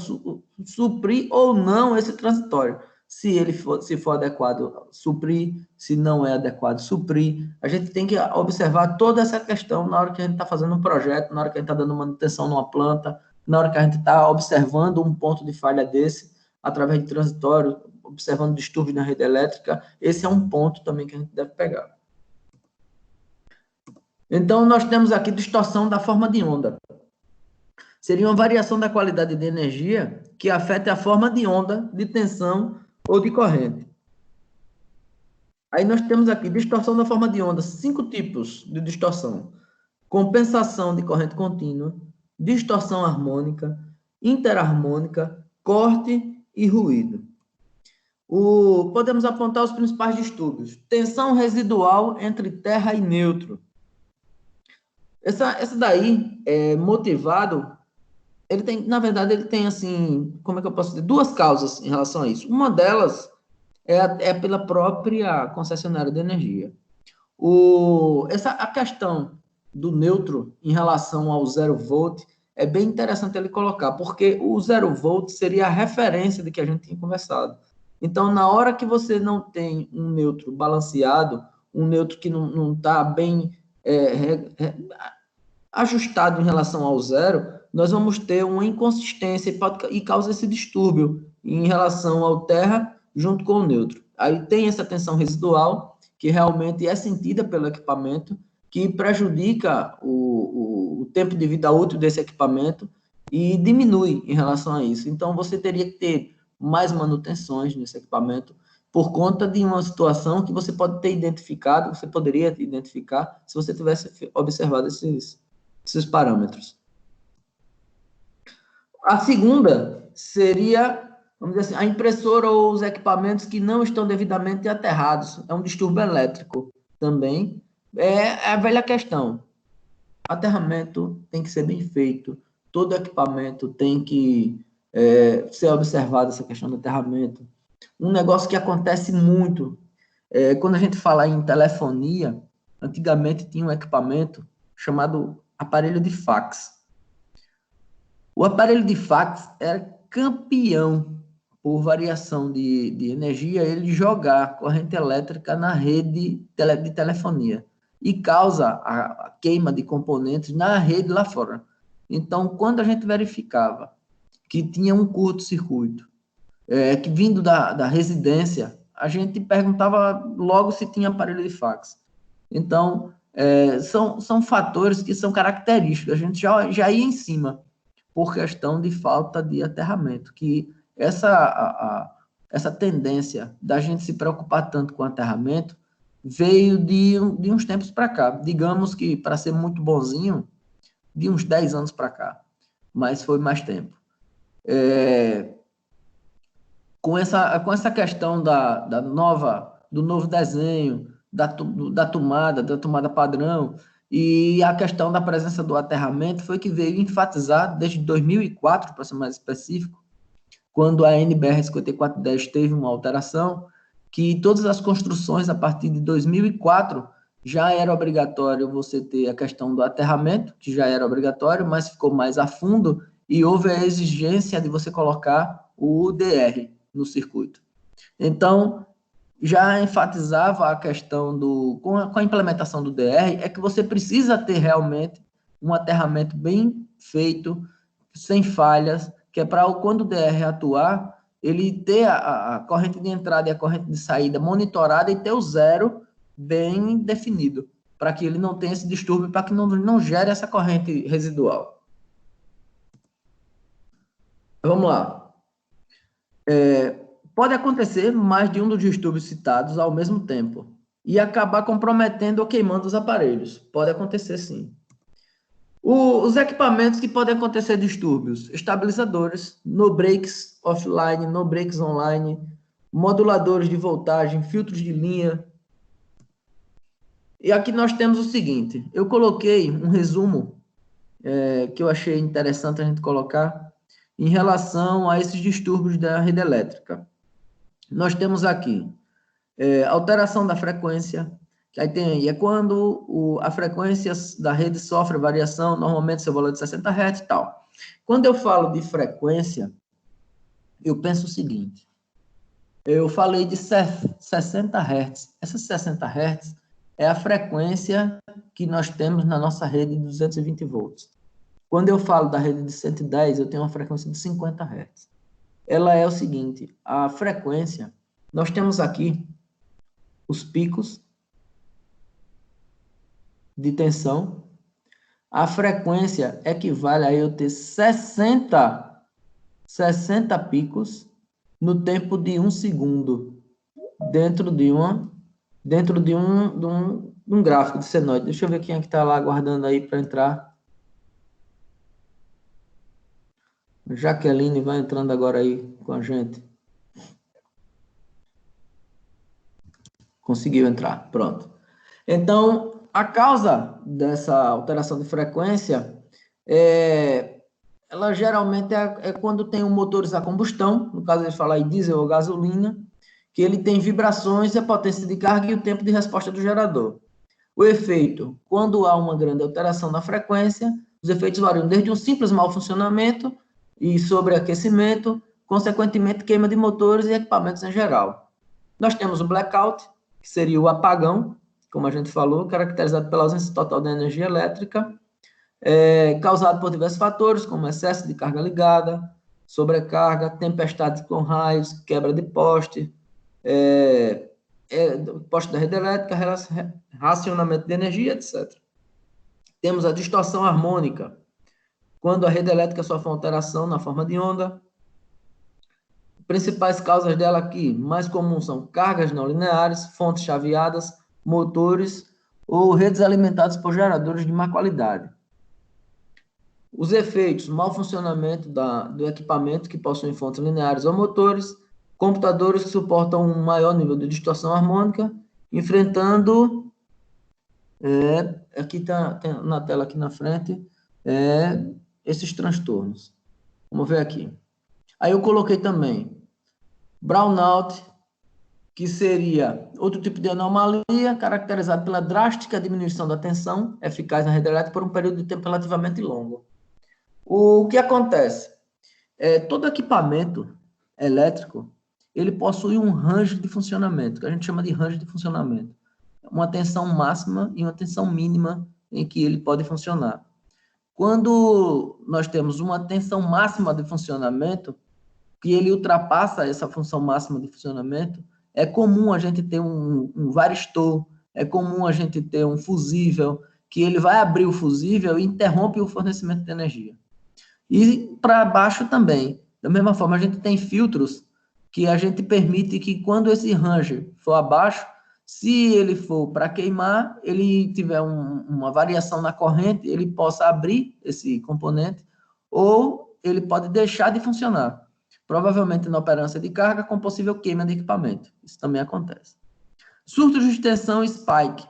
suprir ou não esse transitório. Se for adequado, suprir; se não é adequado, suprir. A gente tem que observar toda essa questão na hora que a gente está fazendo um projeto, na hora que a gente está dando manutenção numa planta, na hora que a gente está observando um ponto de falha desse, através de transitório, observando distúrbios na rede elétrica. Esse é um ponto também que a gente deve pegar. Então, nós temos aqui distorção da forma de onda. Seria uma variação da qualidade de energia que afeta a forma de onda, de tensão ou de corrente. Aí nós temos aqui distorção da forma de onda, 5 tipos de distorção: compensação de corrente contínua, distorção harmônica, interharmônica, corte e ruído. Podemos apontar os principais distúrbios: tensão residual entre terra e neutro. Essa daí é motivado. Na verdade, ele tem, assim, como é que eu posso dizer, 2 causas em relação a isso. Uma delas é pela própria concessionária de energia. A questão do neutro em relação ao 0 volt é bem interessante ele colocar, porque o 0 volt seria a referência de que a gente tinha conversado. Então, na hora que você não tem um neutro balanceado, um neutro que não está bem ajustado em relação ao 0, nós vamos ter uma inconsistência e causa esse distúrbio em relação ao terra junto com o neutro. Aí tem essa tensão residual, que realmente é sentida pelo equipamento, que prejudica o tempo de vida útil desse equipamento e diminui em relação a isso. Então, você teria que ter mais manutenções nesse equipamento por conta de uma situação que você pode ter identificado, você poderia identificar se você tivesse observado esses parâmetros. A segunda seria, vamos dizer assim, a impressora ou os equipamentos que não estão devidamente aterrados. É um distúrbio elétrico também. É a velha questão. Aterramento tem que ser bem feito. Todo equipamento tem que ser observado, essa questão do aterramento. Um negócio que acontece muito, quando a gente fala em telefonia, antigamente tinha um equipamento chamado aparelho de fax. O aparelho de fax era campeão por variação de energia, ele jogar corrente elétrica na rede de telefonia e causa a queima de componentes na rede lá fora. Então, quando a gente verificava que tinha um curto-circuito, que vindo da residência, a gente perguntava logo se tinha aparelho de fax. Então, são fatores que são característicos, a gente já ia em cima, por questão de falta de aterramento, que essa tendência da gente se preocupar tanto com aterramento veio de uns tempos para cá. Digamos que, para ser muito bonzinho, de uns 10 anos para cá, mas foi mais tempo. Com essa questão do novo desenho, da tomada padrão, e a questão da presença do aterramento foi que veio enfatizar desde 2004, para ser mais específico, quando a NBR 5410 teve uma alteração, que todas as construções a partir de 2004 já era obrigatório você ter a questão do aterramento, que já era obrigatório, mas ficou mais a fundo e houve a exigência de você colocar o UDR no circuito. Então, já enfatizava a questão com a implementação do DR, é que você precisa ter realmente um aterramento bem feito, sem falhas, que é para quando o DR atuar, ele ter a corrente de entrada e a corrente de saída monitorada e ter o 0 bem definido, para que ele não tenha esse distúrbio, para que não gere essa corrente residual. Vamos lá. Pode acontecer mais de um dos distúrbios citados ao mesmo tempo e acabar comprometendo ou queimando os aparelhos. Pode acontecer, sim. Os equipamentos que podem acontecer distúrbios: estabilizadores, no breaks offline, no breaks online, moduladores de voltagem, filtros de linha. E aqui nós temos o seguinte: eu coloquei um resumo que eu achei interessante a gente colocar em relação a esses distúrbios da rede elétrica. Nós temos aqui alteração da frequência, que aí é quando a frequência da rede sofre variação, normalmente seu valor de 60 Hz e tal. Quando eu falo de frequência, eu penso o seguinte, eu falei de 60 Hz. Essa 60 Hz é a frequência que nós temos na nossa rede de 220 volts. Quando eu falo da rede de 110, eu tenho uma frequência de 50 Hz. Ela é o seguinte, a frequência, nós temos aqui os picos de tensão. A frequência equivale a eu ter 60 picos no tempo de 1 segundo, dentro de um gráfico de senoide. Deixa eu ver quem é que está lá aguardando aí para entrar. Jaqueline vai entrando agora aí com a gente. Conseguiu entrar, pronto. Então, a causa dessa alteração de frequência ela geralmente é quando tem motores a combustão, no caso de falar em diesel ou gasolina, que ele tem vibrações e a potência de carga e o tempo de resposta do gerador. O efeito, quando há uma grande alteração na frequência, os efeitos variam desde um simples mau funcionamento e sobreaquecimento, consequentemente queima de motores e equipamentos em geral. Nós temos o blackout, que seria o apagão, como a gente falou, caracterizado pela ausência total de energia elétrica, causado por diversos fatores, como excesso de carga ligada, sobrecarga, tempestades com raios, quebra de poste, poste da rede elétrica, racionamento de energia, etc. Temos a distorção harmônica, quando a rede elétrica sofre uma alteração na forma de onda. Principais causas dela aqui, mais comuns são cargas não lineares, fontes chaveadas, motores ou redes alimentadas por geradores de má qualidade. Os efeitos, mau funcionamento do equipamento que possuem fontes lineares ou motores, computadores que suportam um maior nível de distorção harmônica, enfrentando, aqui está na tela aqui na frente, esses transtornos. Vamos ver aqui. Aí eu coloquei também brownout, que seria outro tipo de anomalia, caracterizado pela drástica diminuição da tensão eficaz na rede elétrica por um período de tempo relativamente longo. O que acontece? Todo equipamento elétrico, ele possui um range de funcionamento, que a gente chama de range de funcionamento. Uma tensão máxima e uma tensão mínima em que ele pode funcionar. Quando nós temos uma tensão máxima de funcionamento, que ele ultrapassa essa função máxima de funcionamento, é comum a gente ter um varistor, é comum a gente ter um fusível, que ele vai abrir o fusível e interrompe o fornecimento de energia. E para baixo também. Da mesma forma, a gente tem filtros que a gente permite que quando esse range for abaixo, se ele for para queimar, ele tiver uma variação na corrente, ele possa abrir esse componente ou ele pode deixar de funcionar. Provavelmente na operância de carga com possível queima de equipamento. Isso também acontece. Surtos de tensão spike,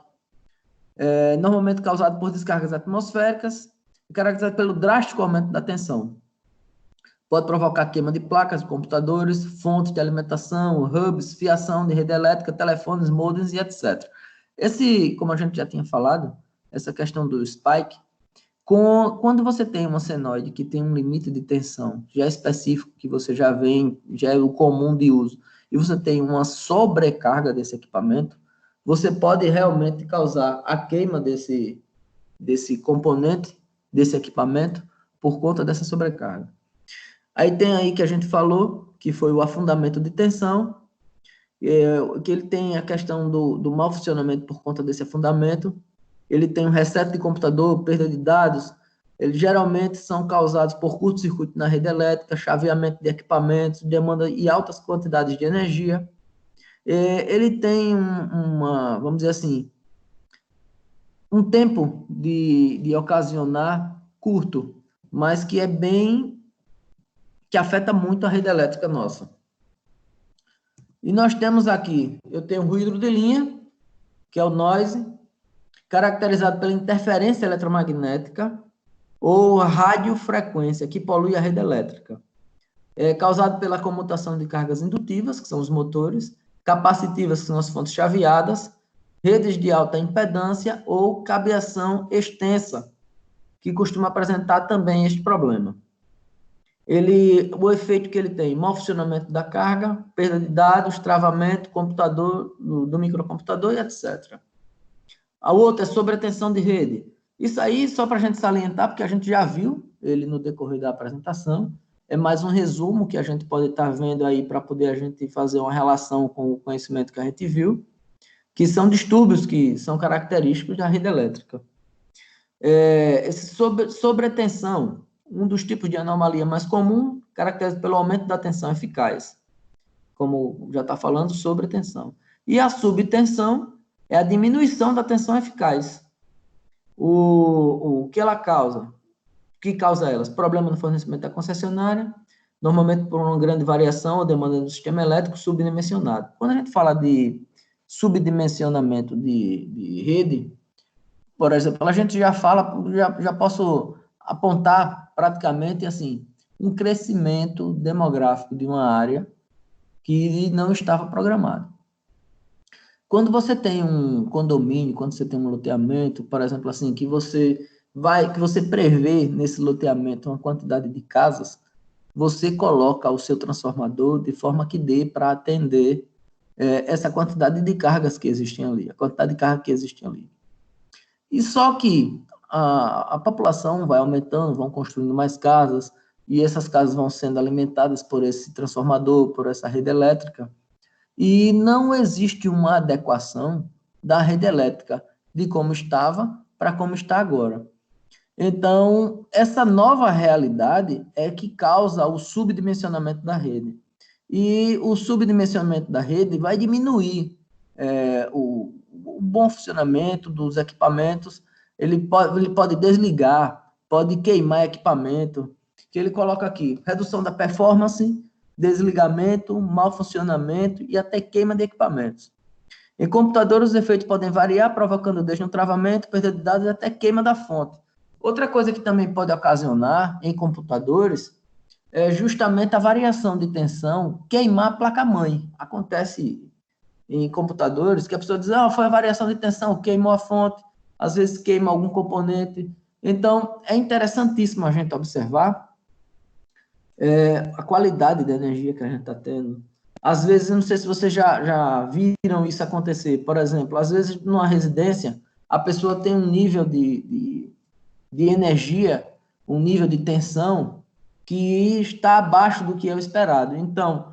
normalmente causado por descargas atmosféricas, caracterizado pelo drástico aumento da tensão. Pode provocar queima de placas de computadores, fontes de alimentação, hubs, fiação de rede elétrica, telefones, modems e etc. Como a gente já tinha falado, essa questão do spike, quando você tem uma senoide que tem um limite de tensão já específico, que você já é o comum de uso, e você tem uma sobrecarga desse equipamento, você pode realmente causar a queima desse componente, desse equipamento, por conta dessa sobrecarga. Aí tem aí que a gente falou, que foi o afundamento de tensão, que ele tem a questão do mau funcionamento por conta desse afundamento, ele tem um reset de computador, perda de dados, eles geralmente são causados por curto-circuito na rede elétrica, chaveamento de equipamentos, demanda e altas quantidades de energia. Ele tem vamos dizer assim, um tempo de ocasionar curto, mas que que afeta muito a rede elétrica nossa. E nós temos aqui, eu tenho ruído de linha, que é o noise, caracterizado pela interferência eletromagnética ou radiofrequência, que polui a rede elétrica. É causado pela comutação de cargas indutivas, que são os motores, capacitivas, que são as fontes chaveadas, redes de alta impedância ou cabeação extensa, que costuma apresentar também este problema. o efeito que ele tem, mau funcionamento da carga, perda de dados, travamento, computador, do microcomputador e etc. A outra é sobretensão de rede. Isso aí, só para a gente salientar, porque a gente já viu ele no decorrer da apresentação, é mais um resumo que a gente pode estar vendo aí para poder a gente fazer uma relação com o conhecimento que a gente viu, que são distúrbios que são característicos da rede elétrica. Esse sobretensão, um dos tipos de anomalia mais comum, caracterizado pelo aumento da tensão eficaz, como já está falando, sobretensão. E a subtensão é a diminuição da tensão eficaz. O que ela causa? O que causa elas? Problema no fornecimento da concessionária, normalmente por uma grande variação ou demanda do sistema elétrico subdimensionado. Quando a gente fala de subdimensionamento de rede, por exemplo, a gente já fala, já posso apontar praticamente assim, um crescimento demográfico de uma área que não estava programado. Quando você tem um condomínio, quando você tem um loteamento, por exemplo, assim, que você prevê nesse loteamento uma quantidade de casas, você coloca o seu transformador de forma que dê para atender essa quantidade de cargas que existem ali, a quantidade de carga que existe ali. E só que a população vai aumentando, vão construindo mais casas, e essas casas vão sendo alimentadas por esse transformador, por essa rede elétrica, e não existe uma adequação da rede elétrica de como estava para como está agora. Então, essa nova realidade é que causa o subdimensionamento da rede. E o subdimensionamento da rede vai diminuir o bom funcionamento dos equipamentos, ele pode desligar, pode queimar equipamento, que ele coloca aqui, redução da performance, desligamento, mau funcionamento e até queima de equipamentos. Em computadores, os efeitos podem variar, provocando desde um travamento, perda de dados e até queima da fonte. Outra coisa que também pode ocasionar em computadores é justamente a variação de tensão, queimar a placa-mãe. Acontece em computadores que a pessoa diz, foi a variação de tensão, queimou a fonte, às vezes queima algum componente. Então, é interessantíssimo a gente observar a qualidade da energia que a gente está tendo. Às vezes, eu não sei se vocês já viram isso acontecer, por exemplo, às vezes numa residência, a pessoa tem um nível de energia, um nível de tensão que está abaixo do que é o esperado. Então,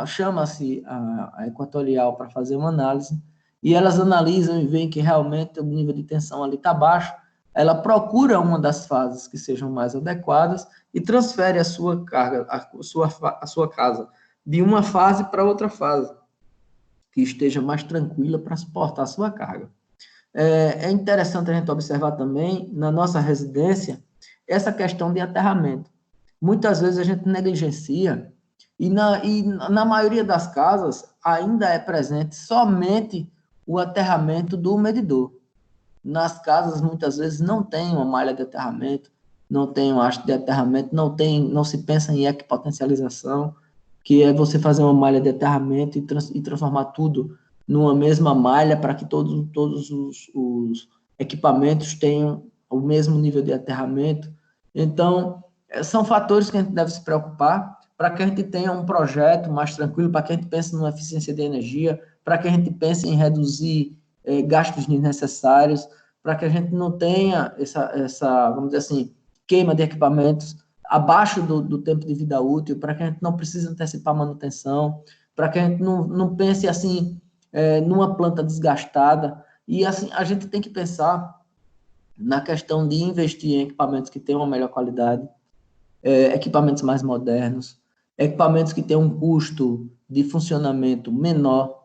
chama-se a Equatorial para fazer uma análise, e elas analisam e veem que realmente o nível de tensão ali está baixo, ela procura uma das fases que sejam mais adequadas e transfere a sua carga, a sua casa de uma fase para outra fase, que esteja mais tranquila para suportar a sua carga. É interessante a gente observar também, na nossa residência, essa questão de aterramento. Muitas vezes a gente negligencia, e na maioria das casas ainda é presente somente o aterramento do medidor. Nas casas, muitas vezes, não tem uma malha de aterramento, não tem um haste de aterramento, não se pensa em equipotencialização, que é você fazer uma malha de aterramento e transformar tudo numa mesma malha para que todos os equipamentos tenham o mesmo nível de aterramento. Então, são fatores que a gente deve se preocupar para que a gente tenha um projeto mais tranquilo, para que a gente pense numa eficiência de energia, para que a gente pense em reduzir gastos desnecessários, para que a gente não tenha essa, vamos dizer assim, queima de equipamentos abaixo do tempo de vida útil, para que a gente não precise antecipar manutenção, para que a gente não pense assim, numa planta desgastada. E assim, a gente tem que pensar na questão de investir em equipamentos que tenham uma melhor qualidade, equipamentos mais modernos, equipamentos que tenham um custo de funcionamento menor,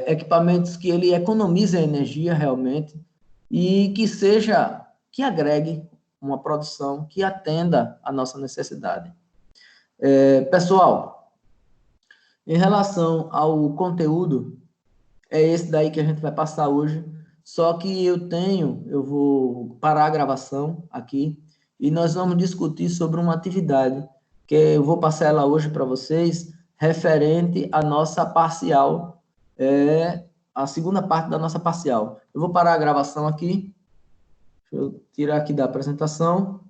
equipamentos que ele economizem energia realmente e que agregue uma produção que atenda à nossa necessidade. Pessoal, em relação ao conteúdo, é esse daí que a gente vai passar hoje, só que eu vou parar a gravação aqui e nós vamos discutir sobre uma atividade que eu vou passar ela hoje para vocês, referente à nossa parcial, a segunda parte da nossa parcial. Eu vou parar a gravação aqui, deixa eu tirar aqui da apresentação.